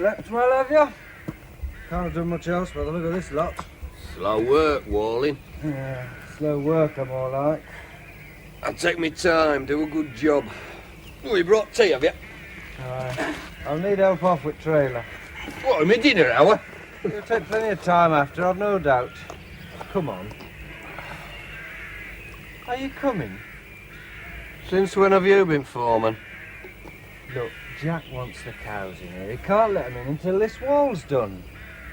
Slept well, have you? Can't have done much else by the look of this lot. Slow work, Walling. Yeah, slow work, I'm all like. I'll take me time, do a good job. Oh, you brought tea, have you? Aye. I'll need help off with trailer. What, my dinner hour? It'll take plenty of time after, I've no doubt. Come on. Are you coming? Since when have you been foreman? Look, Jack wants the cows in here. He can't let them in until this wall's done.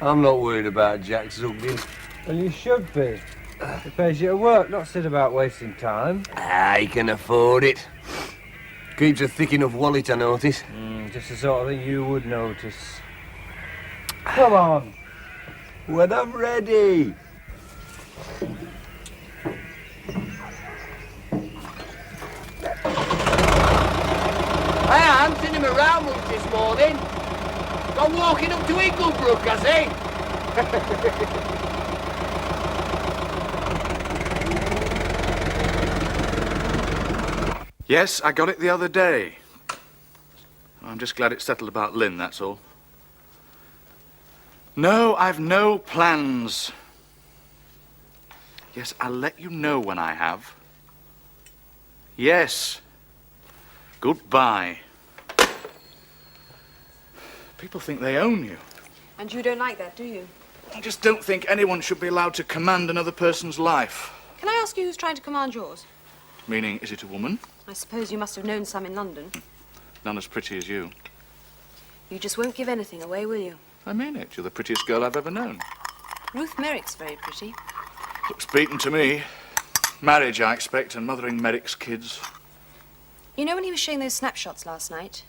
I'm not worried about Jack's zugging. Well, you should be. It pays you to work, not sit about wasting time. He can afford it. Keeps a thick enough wallet, I notice. Just the sort of thing you would notice. Come on. When I'm ready. I haven't seen him around much this morning. Gone walking up to Inglebrook, has he? Yes, I got it the other day. I'm just glad it's settled about Lynn, that's all. No, I've no plans. Yes, I'll let you know when I have. Yes. Goodbye. People think they own you. And you don't like that, do you? I just don't think anyone should be allowed to command another person's life. Can I ask you who's trying to command yours? Meaning, is it a woman? I suppose you must have known some in London. None as pretty as you. You just won't give anything away, will you? I mean it. You're the prettiest girl I've ever known. Ruth Merrick's very pretty. Looks beaten to me. Marriage, I expect, and mothering Merrick's kids. You know, when he was showing those snapshots last night,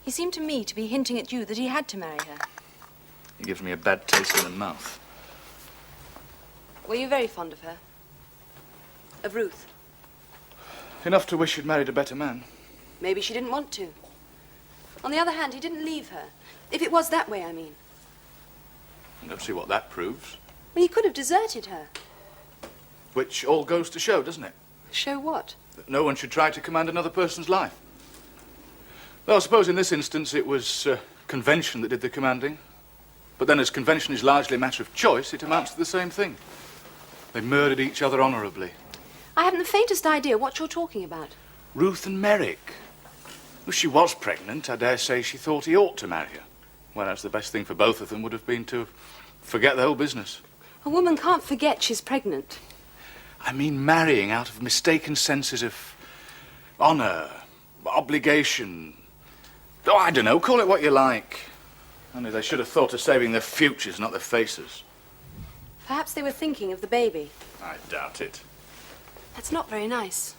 he seemed to me to be hinting at you that he had to marry her. He gives me a bad taste in the mouth. Were you very fond of her? Of Ruth? Enough to wish you'd married a better man. Maybe she didn't want to. On the other hand, he didn't leave her. If it was that way, I mean. I don't see what that proves. Well, he could have deserted her. Which all goes to show, doesn't it? Show what? That no one should try to command another person's life. Though I suppose in this instance it was convention that did the commanding. But then as convention is largely a matter of choice, it amounts to the same thing. They murdered each other honourably. I haven't the faintest idea what you're talking about. Ruth and Merrick. Well, she was pregnant. I dare say she thought he ought to marry her. Whereas the best thing for both of them would have been to forget the whole business. A woman can't forget she's pregnant. I mean marrying out of mistaken senses of honour, obligation. Oh, I don't know, call it what you like. Only they should have thought of saving their futures, not their faces. Perhaps they were thinking of the baby. I doubt it. That's not very nice.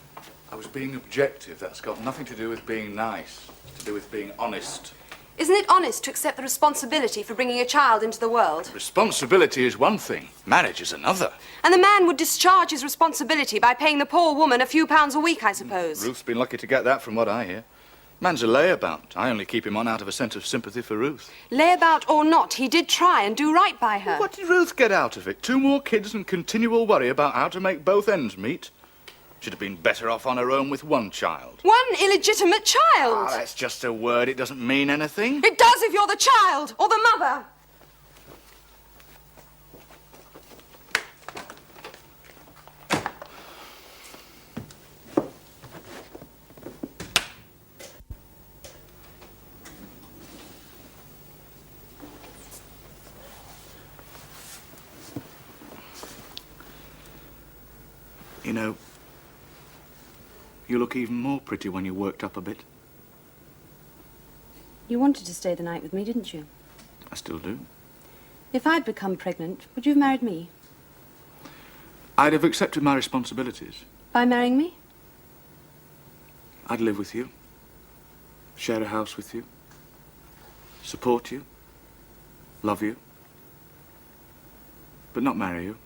I was being objective. That's got nothing to do with being nice. It's to do with being honest. Isn't it honest to accept the responsibility for bringing a child into the world? Responsibility is one thing. Marriage is another. And the man would discharge his responsibility by paying the poor woman a few pounds a week, I suppose. Ruth's been lucky to get that from what I hear. Man's a layabout. I only keep him on out of a sense of sympathy for Ruth. Layabout or not, he did try and do right by her. What did Ruth get out of it? 2 more kids and continual worry about how to make both ends meet? She'd have been better off on her own with 1 child. 1 illegitimate child! Oh, that's just a word. It doesn't mean anything. It does if you're the child or the mother. You know, you look even more pretty when you're worked up a bit. You wanted to stay the night with me, didn't you? I still do. If I'd become pregnant, would you have married me? I'd have accepted my responsibilities. By marrying me? I'd live with you, share a house with you, support you, love you, but not marry you.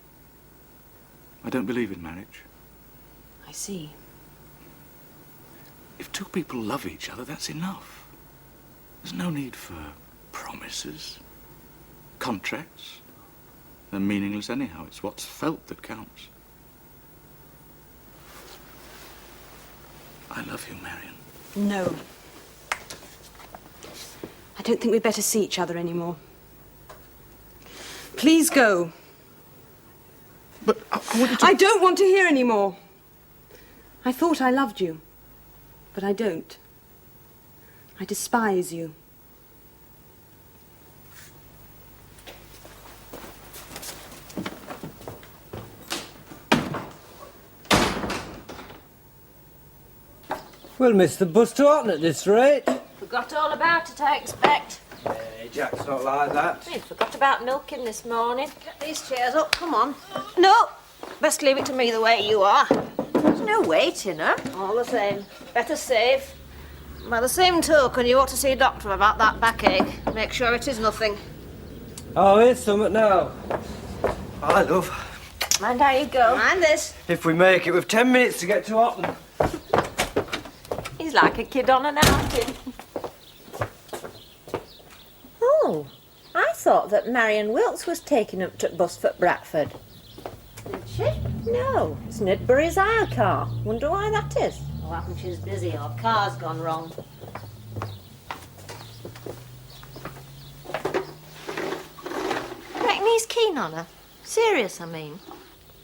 I don't believe in marriage. I see. If 2 people love each other, that's enough. There's no need for promises, contracts. They're meaningless anyhow. It's what's felt that counts. I love you, Marion. No. I don't think we'd better see each other anymore. Please go. But I want you to... I don't want to hear anymore. I thought I loved you, but I don't. I despise you. We'll miss the bus to Otten at this rate. Forgot all about it, I expect. Hey, Jack's not like that. You forgot about milking this morning. Get these chairs up, come on. No, best leave it to me the way you are. There's no weight in her. All the same, better save. By the same token, you ought to see a doctor about that backache. Make sure it is nothing. Oh, here's something now. Hi, love. Mind how you go. Mind this. If we make it, we've 10 minutes to get to Otten. He's like a kid on an outing. Oh, I thought that Marion Wilkes was taking up to bus for Bradford. Did she? No, it's Nidbury's hire car. Wonder why that is. Oh, happen she's busy or car's gone wrong. Reckon he's keen on her? Serious, I mean.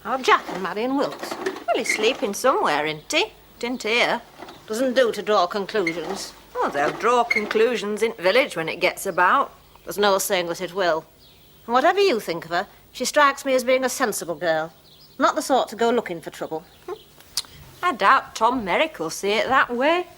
Oh, Jack and Marion Wilkes. Well, he's sleeping somewhere, isn't he? Didn't hear. Doesn't do to draw conclusions. Oh, they'll draw conclusions in village when it gets about. There's no saying that it will. And whatever you think of her, she strikes me as being a sensible girl. Not the sort to go looking for trouble. I doubt Tom Merrick will see it that way.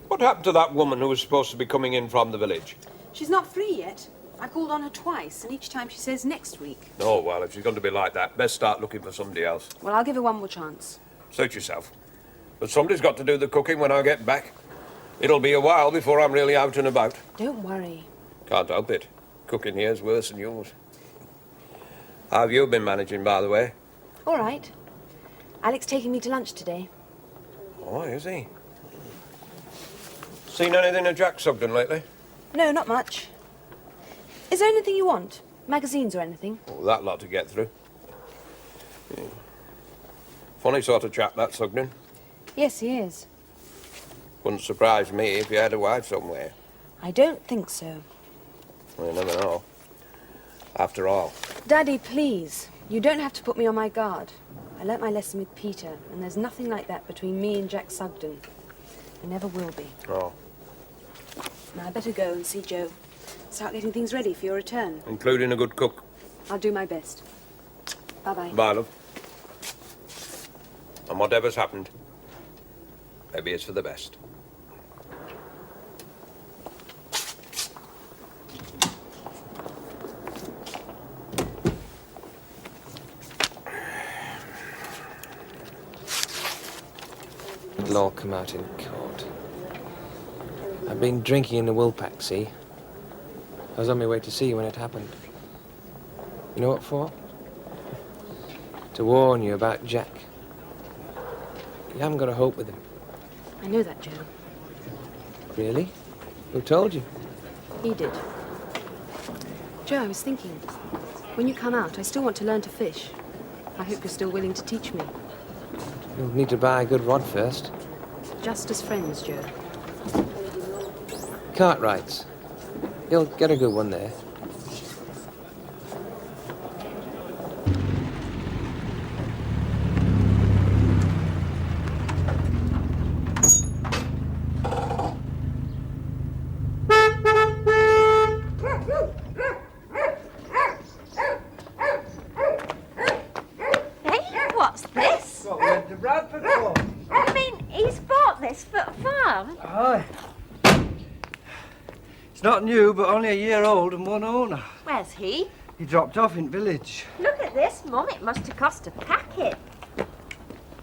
What happened to that woman who was supposed to be coming in from the village? She's not free yet. I called on her twice, and each time she says next week. Oh, well, if she's going to be like that, best start looking for somebody else. Well, I'll give her one more chance. Suit yourself. But somebody's got to do the cooking when I get back. It'll be a while before I'm really out and about. Don't worry. Can't help it. Cooking here's worse than yours. How have you been managing, by the way? All right. Alec's taking me to lunch today. Oh, is he? Seen anything of Jack Sugden lately? No, not much. Is there anything you want? Magazines or anything? Oh, that lot to get through. Yeah. Funny sort of chap, that Sugden. Yes, he is. Wouldn't surprise me if he had a wife somewhere. I don't think so. Well, you never know. After all. Daddy, please. You don't have to put me on my guard. I learnt my lesson with Peter, and there's nothing like that between me and Jack Sugden. There never will be. Oh. Now, I better go and see Joe. Start getting things ready for your return. Including a good cook. I'll do my best. Bye-bye. Bye, love. And whatever's happened, maybe it's for the best. It'll all come out in court. I've been drinking in the Woolpack, see? I was on my way to see you when it happened. You know what for? To warn you about Jack. You haven't got a hope with him. I know that, Joe. Really? Who told you? He did. Joe, I was thinking, when you come out, I still want to learn to fish. I hope you're still willing to teach me. You'll need to buy a good rod first. Just as friends, Joe. Cartwright's. You'll get a good one there. Hey, what's this? What we went to Bradford for? I mean, he's bought this for farm. Aye. It's not new, but only a year old and one owner. Where's he? He dropped off in village. Look at this, Mum. It must have cost a packet.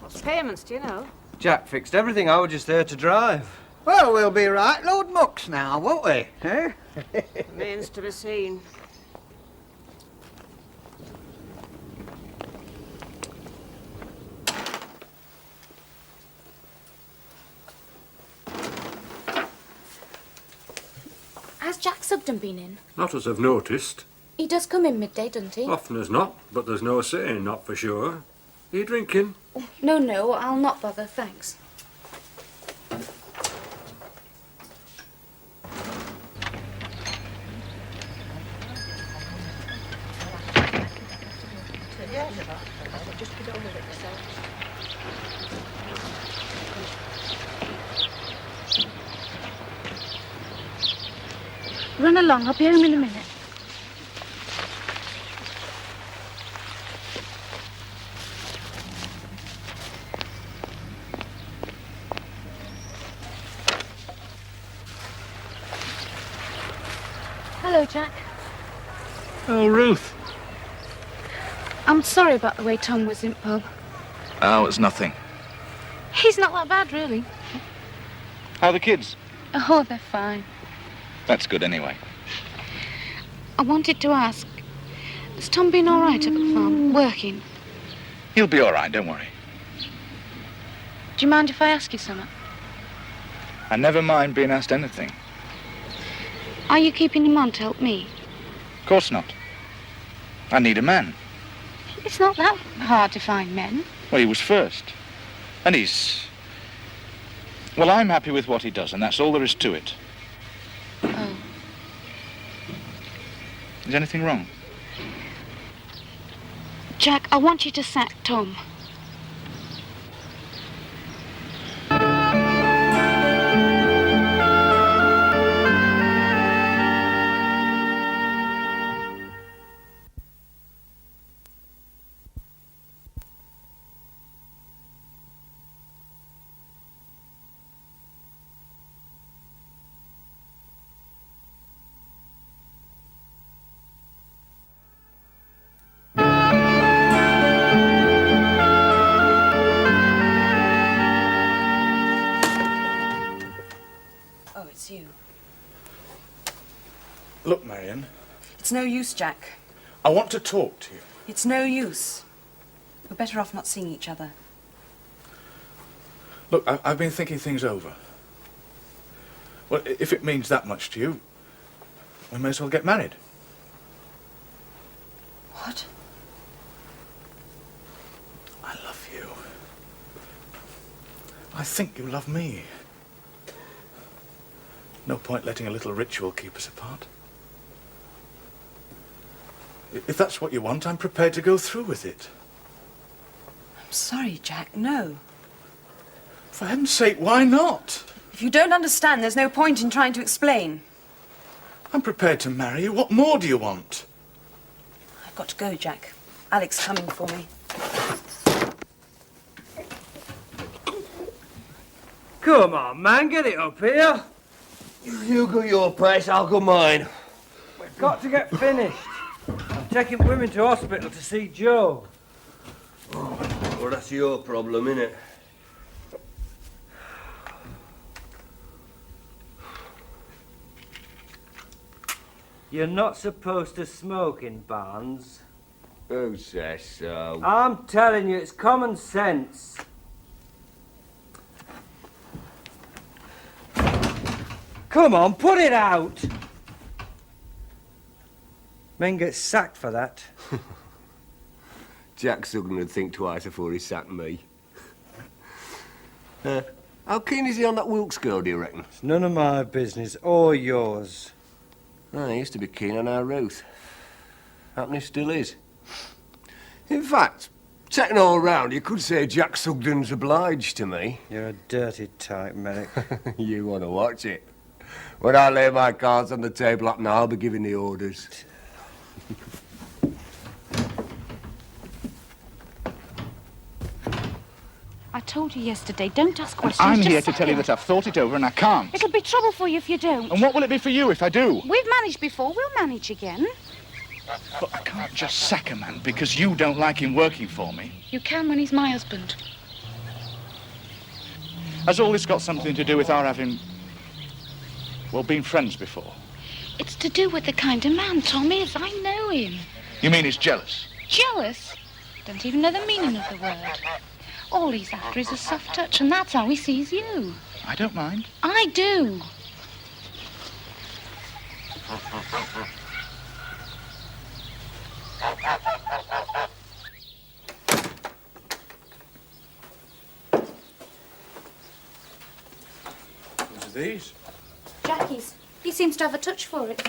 What's payments, do you know? Jack fixed everything. I was just there to drive. Well, we'll be right load mucks now, won't we? Eh? Remains to be seen. Has Jack Sugden been in? Not as I've noticed. He does come in midday, doesn't he? Often as not, but there's no saying, not for sure. Are you drinking? No, I'll not bother, thanks. Just get on with it yourself. Run along, I'll be home in a minute. Hello, Jack. Oh, Ruth. I'm sorry about the way Tom was in pub. Oh, it's nothing. He's not that bad, really. How are the kids? Oh, they're fine. That's good anyway. I wanted to ask, has Tom been all right up at the farm, working? He'll be all right, don't worry. Do you mind if I ask you something? I never mind being asked anything. Are you keeping him on to help me? Of course not. I need a man. It's not that hard to find men. Well, he was first. And he's... Well, I'm happy with what he does, and that's all there is to it. Oh. Is anything wrong? Jack, I want you to sack Tom. Oh, it's you. Look, Marion, It's no use, Jack. I want to talk to you. It's no use. We're better off not seeing each other. Look, I've been thinking things over. Well, if it means that much to you, we may as well get married. What? I love you. I think you love me. No point letting a little ritual keep us apart. If that's what you want, I'm prepared to go through with it. I'm sorry, Jack. No. For heaven's sake, why not? If you don't understand, there's no point in trying to explain. I'm prepared to marry you. What more do you want? I've got to go, Jack. Alec's coming for me. Come on, man, get it up here. You go your place, I'll go mine. We've got to get finished. I'm taking women to hospital to see Joe. Well, that's your problem, innit? You're not supposed to smoke in barns. Who says so? I'm telling you, it's common sense. Come on, put it out. Men get sacked for that. Jack Sugden would think twice before he sacked me. How keen is he on that Wilkes girl, do you reckon? It's none of my business, or yours. Oh, he used to be keen on our Ruth. Happen he still is. In fact, taken all round, you could say Jack Sugden's obliged to me. You're a dirty type, Merrick. You want to watch it. When I lay my cards on the table up now, I'll be giving the orders. I told you yesterday, don't ask questions. I'm just here to sit tell you there. that I've thought it over and I can't. It'll be trouble for you if you don't. And what will it be for you if I do? We've managed before, we'll manage again. But I can't just sack a man because you don't like him working for me. You can when he's my husband. Has all this got something to do with our having, well, been friends before? It's to do with the kind of man Tom is. I know him. You mean he's jealous? Jealous? Don't even know the meaning of the word. All he's after is a soft touch, and that's how he sees you. I don't mind. I do. What are these? Jackie's. He seems to have a touch for it.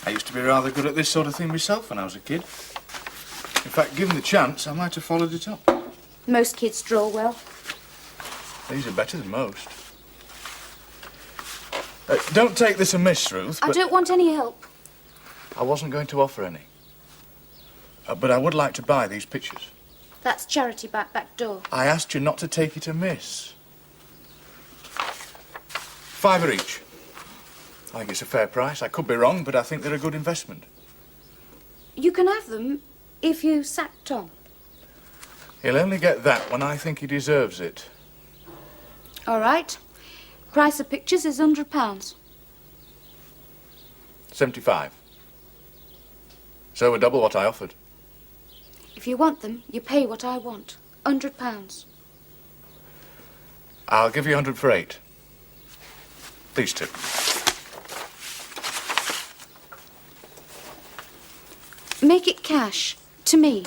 I used to be rather good at this sort of thing myself when I was a kid. fact, given the chance, I might have followed it up. Most kids draw well. These are better than most. Don't take this amiss, Ruth, I but don't want any help. I wasn't going to offer any. But I would like to buy these pictures. That's charity back door. I asked you not to take it amiss. £5 each. I think it's a fair price. I could be wrong, but I think they're a good investment. You can have them if you sack Tom. He'll only get that when I think he deserves it. All right. Price of pictures is £100. 75. So we're double what I offered. If you want them, you pay what I want. £100. I'll give you 100 for 8. These two. Make it cash. To me.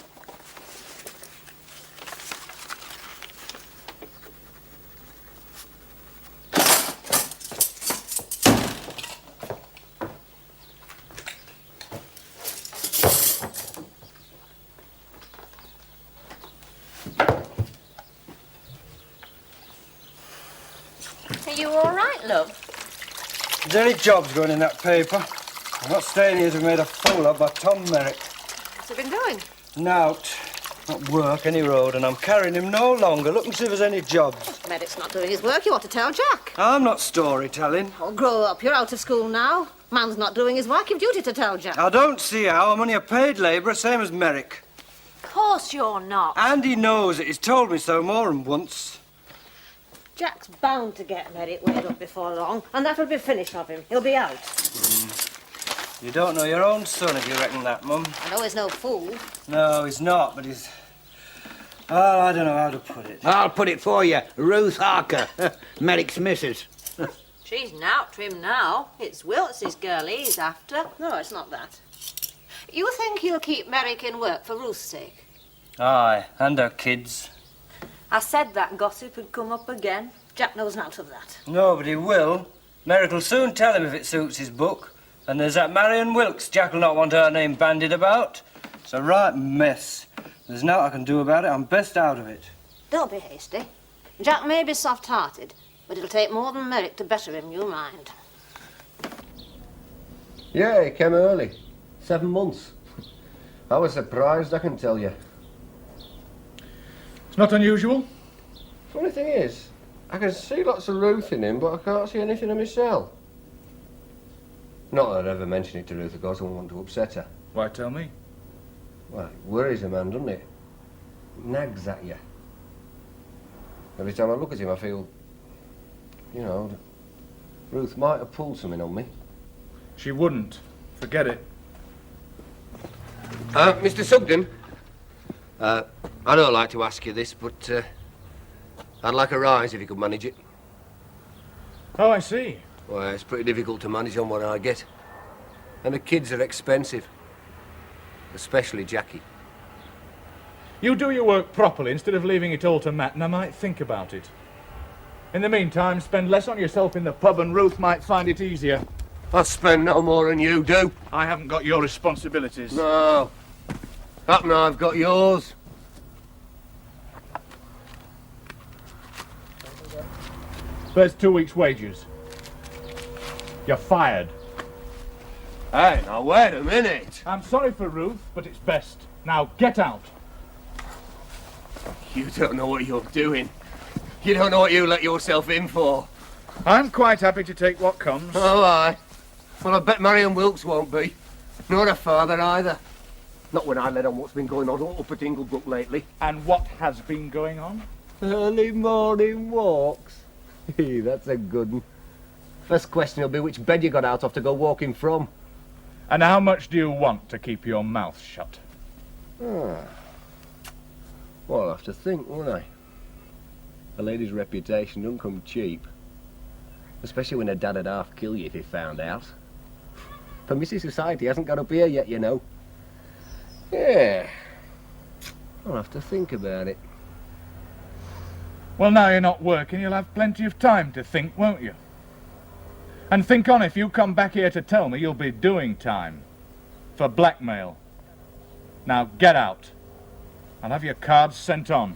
Are you all right, love? Is there any jobs going in that paper? I'm not staying here to be made a fool of by Tom Merrick. What's it been doing? Nout. Not work, any road, and I'm carrying him no longer. Look and see if there's any jobs. Merrick's not doing his work. You ought to tell Jack. I'm not storytelling. Oh, grow up. You're out of school now. Man's not doing his work. You've duty to tell Jack. I don't see how. I'm only a paid labourer, same as Merrick. Of course you're not. And he knows it. He's told me so more than once. Jack's bound to get Merrick weighed up before long, and that'll be finished of him. He'll be out. You don't know your own son if you reckon that, Mum. I know he's no fool. No, he's not, but he's... Oh, I don't know how to put it. I'll put it for you. Ruth Harker, Merrick's missus. She's nowt to him now. It's Wilts' girl he's after. No, it's not that. You think he'll keep Merrick in work for Ruth's sake? Aye, and her kids. I said that gossip would come up again. Jack knows nought of that. No, but he will. Merrick will soon tell him if it suits his book. And there's that Marion Wilkes. Jack will not want her name bandied about. It's a right mess. There's naught I can do about it. I'm best out of it. Don't be hasty. Jack may be soft-hearted, but it'll take more than Merrick to better him, you mind. Yeah, he came early. 7 months. I was surprised, I can tell you. It's not unusual. Funny thing is, I can see lots of Ruth in him, but I can't see anything of myself. Not that I'd ever mention it to Ruth, of course. I wouldn't want to upset her. Why tell me? Well, it worries a man, doesn't it? It nags at you. Every time I look at him, I feel, you know, Ruth might have pulled something on me. She wouldn't. Forget it. Mr. Sugden, I don't like to ask you this, but I'd like a rise if you could manage it. Oh, I see. Well, it's pretty difficult to manage on what I get. And the kids are expensive. Especially Jackie. You do your work properly instead of leaving it all to Matt, and I might think about it. In the meantime, spend less on yourself in the pub, and Ruth might find it easier. I'll spend no more than you do. I haven't got your responsibilities. No. Happen I've got yours. There's 2 weeks' wages. You're fired. Hey, now wait a minute. I'm sorry for Ruth, but it's best. Now get out. You don't know what you're doing. You don't know what you let yourself in for. I'm quite happy to take what comes. Oh, aye. Well, I bet Marion Wilkes won't be. Nor her father either. Not when I let on what's been going on up at Inglebrook lately. And what has been going on? Early morning walks. That's a good one. First question will be which bed you got out of to go walking from. And how much do you want to keep your mouth shut? Ah. Well, I'll have to think, won't I? A lady's reputation don't come cheap. Especially when her dad'd half kill you if he found out. But Missy Society hasn't got up here yet, you know. Yeah. I'll have to think about it. Well, now you're not working, you'll have plenty of time to think, won't you? And think on, if you come back here to tell me, you'll be doing time. For blackmail. Now get out. I'll have your cards sent on.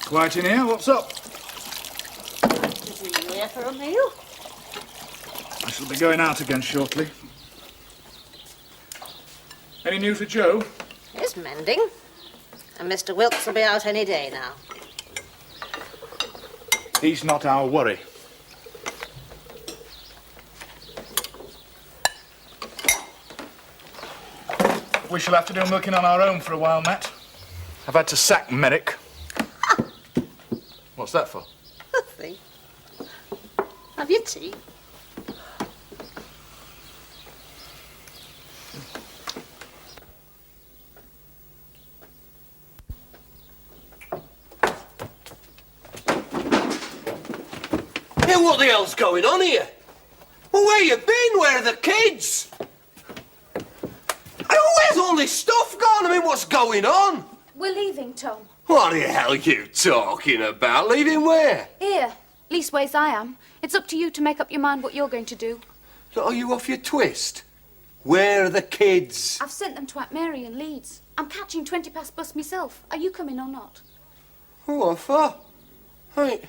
Quiet in here, what's up? Is he here for a meal? I shall be going out again shortly. Any news of Joe? He's mending. And Mr. Wilkes will be out any day now. He's not our worry. We shall have to do milking on our own for a while, Matt. I've had to sack Merrick. What's that for? Nothing. Have your tea? Hey, what the hell's going on here? Well, where you been? Where are the kids? Where's all this stuff gone? I mean, what's going on? We're leaving, Tom. What the hell are you talking about? Leaving where? Here. Leastways I am. It's up to you to make up your mind what you're going to do. Are you off your twist? Where are the kids? I've sent them to Aunt Mary in Leeds. I'm catching 20 past bus myself. Are you coming or not? What for? I mean,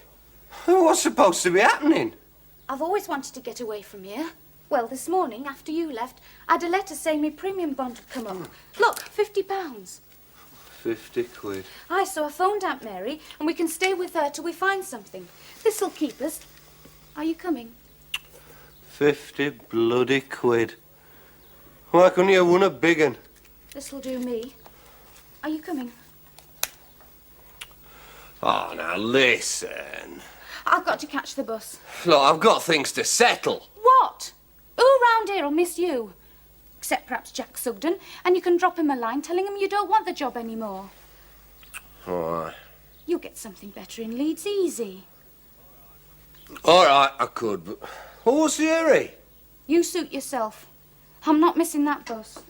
what's supposed to be happening? I've always wanted to get away from here. Well, this morning, after you left, I had a letter saying my premium bond had come up. Look, £50. 50 quid. Aye, so I phoned Aunt Mary, and we can stay with her till we find something. This'll keep us. Are you coming? 50 bloody quid. Why couldn't you have won a big un? This'll do me. Are you coming? Oh, now listen. I've got to catch the bus. Look, I've got things to settle. What? Who round here'll miss you? Except perhaps Jack Sugden, and you can drop him a line telling him you don't want the job anymore. All right. You'll get something better in Leeds easy. All right, I could, but what's the hurry? You suit yourself. I'm not missing that bus.